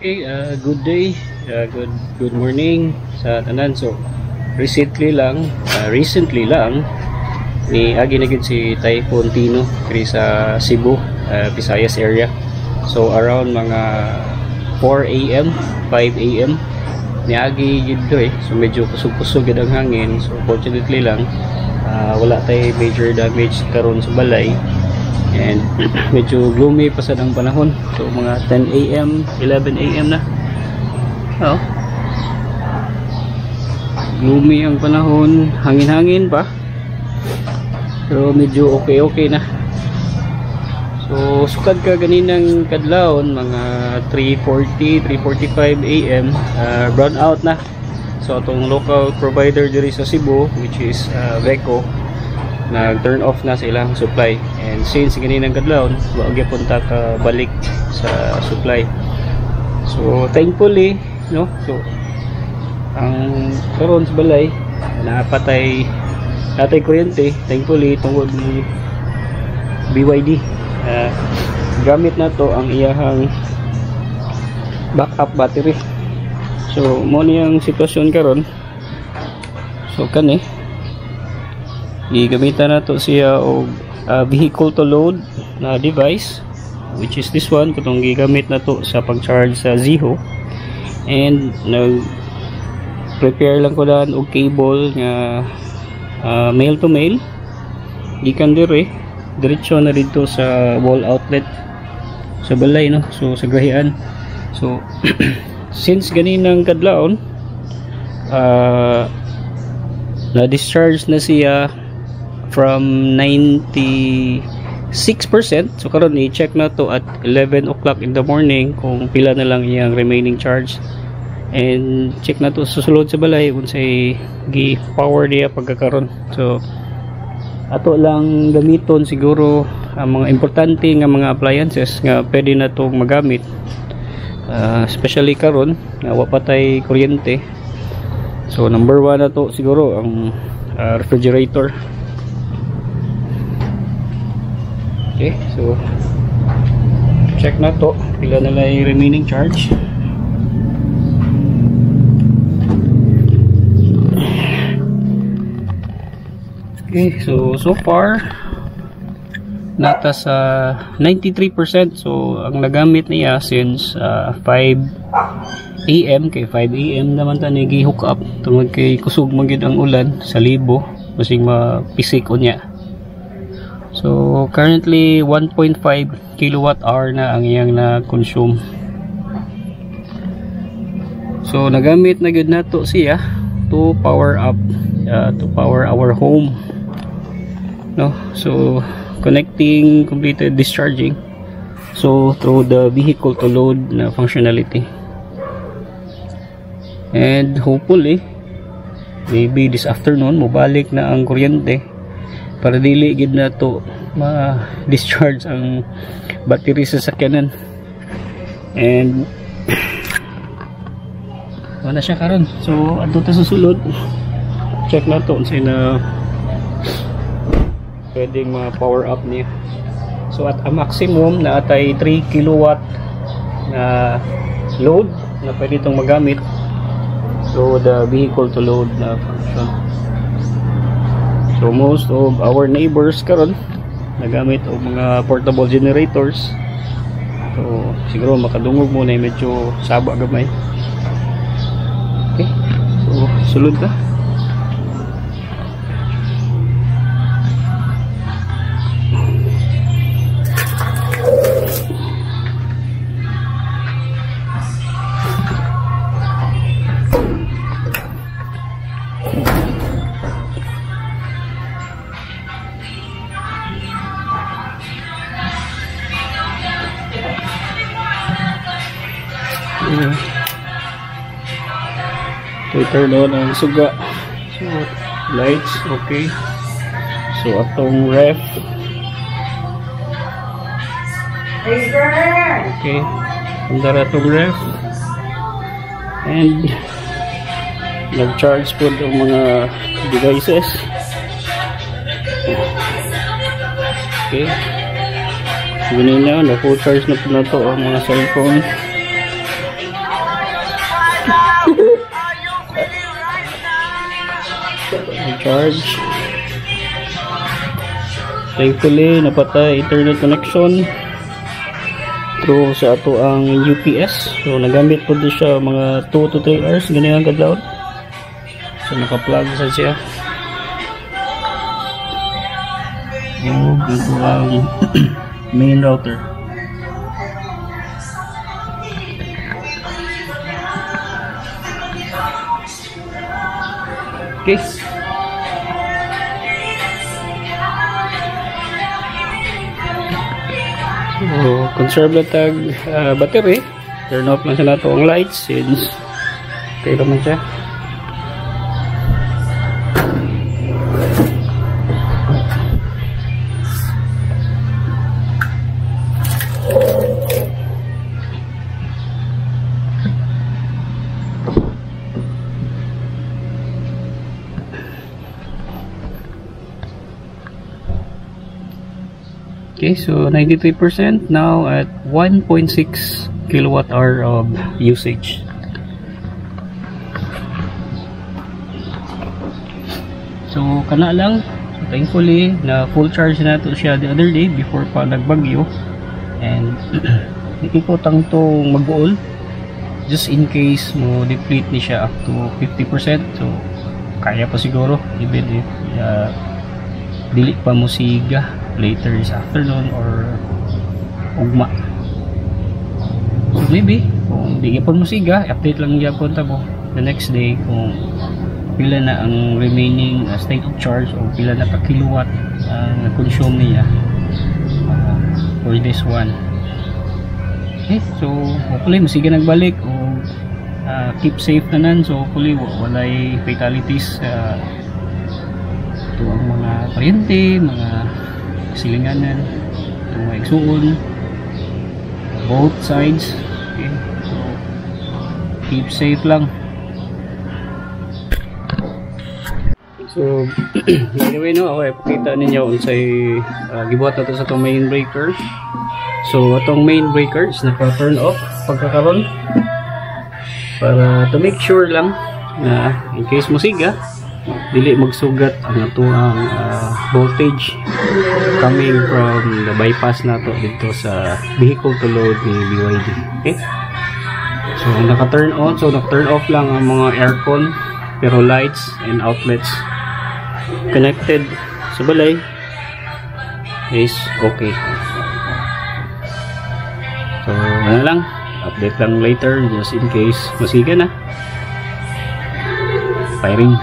Okay, good day, good morning sa tanan. So recently lang ni agi na gid si Typhoon Tino diri sa Cebu, Visayas area. So around mga 4 AM, 5 AM ni agi gid do So medyo kusog-kusog gid ang hangin. So fortunately lang wala tay major damage karon sa balay. And medyo gloomy pa sa ng panahon. So mga 10 AM, 11 AM na. Oh. Gloomy ang panahon, hangin-hangin pa. Pero medyo okay na. So sukad ka ganinang kadlawon mga 3:40, 3:45 AM, brown out na. So atong local provider diri sa Cebu, which is Veco, nag-turn off na sa ilang supply. And since ganinang kadlawon, wa gyud punta ka balik sa supply. So thankfully, no, so ang karon sa balay napatay kuryente, thankfully tungod ni BYD. Gamit na to ang iyahang backup battery. So mo niyang sitwasyon karon. So kani gigamitan na to siya og vehicle to load na device, which is this one. Katong gigamit na to sa pag-charge sa Ziho. And prepare lang ko dan og cable nga male to male gikan diretso na dito sa wall outlet sa balay, no. So sa grahian. So since ganinang kadlawon na discharge na siya from 96%. So karon i-check na to at 11 o'clock in the morning kung pila na lang iyang remaining charge. And check na to susulod sa balay kung say gi-power niya pagkakaroon. So ato lang gamiton siguro ang mga importante nga mga appliances nga pwede na tong magamit, especially karon nga wa patay kuryente. So number 1 na to siguro ang refrigerator. Okay, so check na to pila na lang yung remaining charge. Okay, so far nata sa 93%. So ang nagamit niya since 5 AM kay 5 AM naman ta ni gi-hook up tungod kay kusog man gid ang ulan sa libo, basig mapisik unya. So currently 1.5 kilowatt-hour na ang iyang na-consume. So nagamit na gud nato siya to power up, to power our home, no. So connecting, completed discharging, so through the vehicle to load na functionality. And hopefully maybe this afternoon mobalik na ang kuryente para dili gid na to ma-discharge ang battery sa sakyanan. And wala siya karon. So adto ta susulod, check na to unsay na pwedeng ma-power up niya. So at a maximum na atay 3 kilowatt na load na pwede itong magamit. So the vehicle to load na function. So most of our neighbors karon nagamit og mga portable generators. So siguro makadungog mo na medyo saba gamay. Okay, so sulod ka. So turn on ang suga. So lights okay. So atong ref okay, andara atong ref. And nag-charge po ang mga devices. Okay, ganun na, na-full charge na po na to ang mga cellphone. charge. Thankfully napatay internet connection through sa ato ang UPS. So nagamit po din siya mga 2 to 3 hours ganyan kadlaw. So naka-plug sa siya. Dito ang main router. Okay. So, conserve lang tag battery. Turn off lang siya nato ang lights since okay naman siya. Okay, so 93% now at 1.6 kilowatt hour of usage. So kana lang. So, thankfully na full charge na to siya the other day before pa nagbagyo, and ikotang tong mag-uol just in case mo deplete ni siya up to 50%. So kaya pa siguro even if dili pa mo siga later this afternoon or ugma. So maybe kung di pa mo siga, update lang yapon ta mo the next day kung pila na ang remaining state of charge o pila na ka kilowatt ang consume niya for this one. Okay, so hopefully masiga nagbalik o keep safe nanan. So hopefully walay fatalities ito ang mga paryente, mga silinganan, mga igsuon, both sides. Okay, so keep safe lang. So anyway, no, ako ipakita ninyo unsay gibuhat nato sa itong main breaker. So itong main breaker is naka-turn off pagkakaroon para to make sure lang na in case musiga dili magsugat ang atuang voltage coming from the bypass nato dito sa vehicle to load ni BYD. Okay, so naka-turn on, so naka-turn off lang ang mga aircon, pero lights and outlets connected sa balay is okay. So ano lang, update lang later just in case masiga na firing.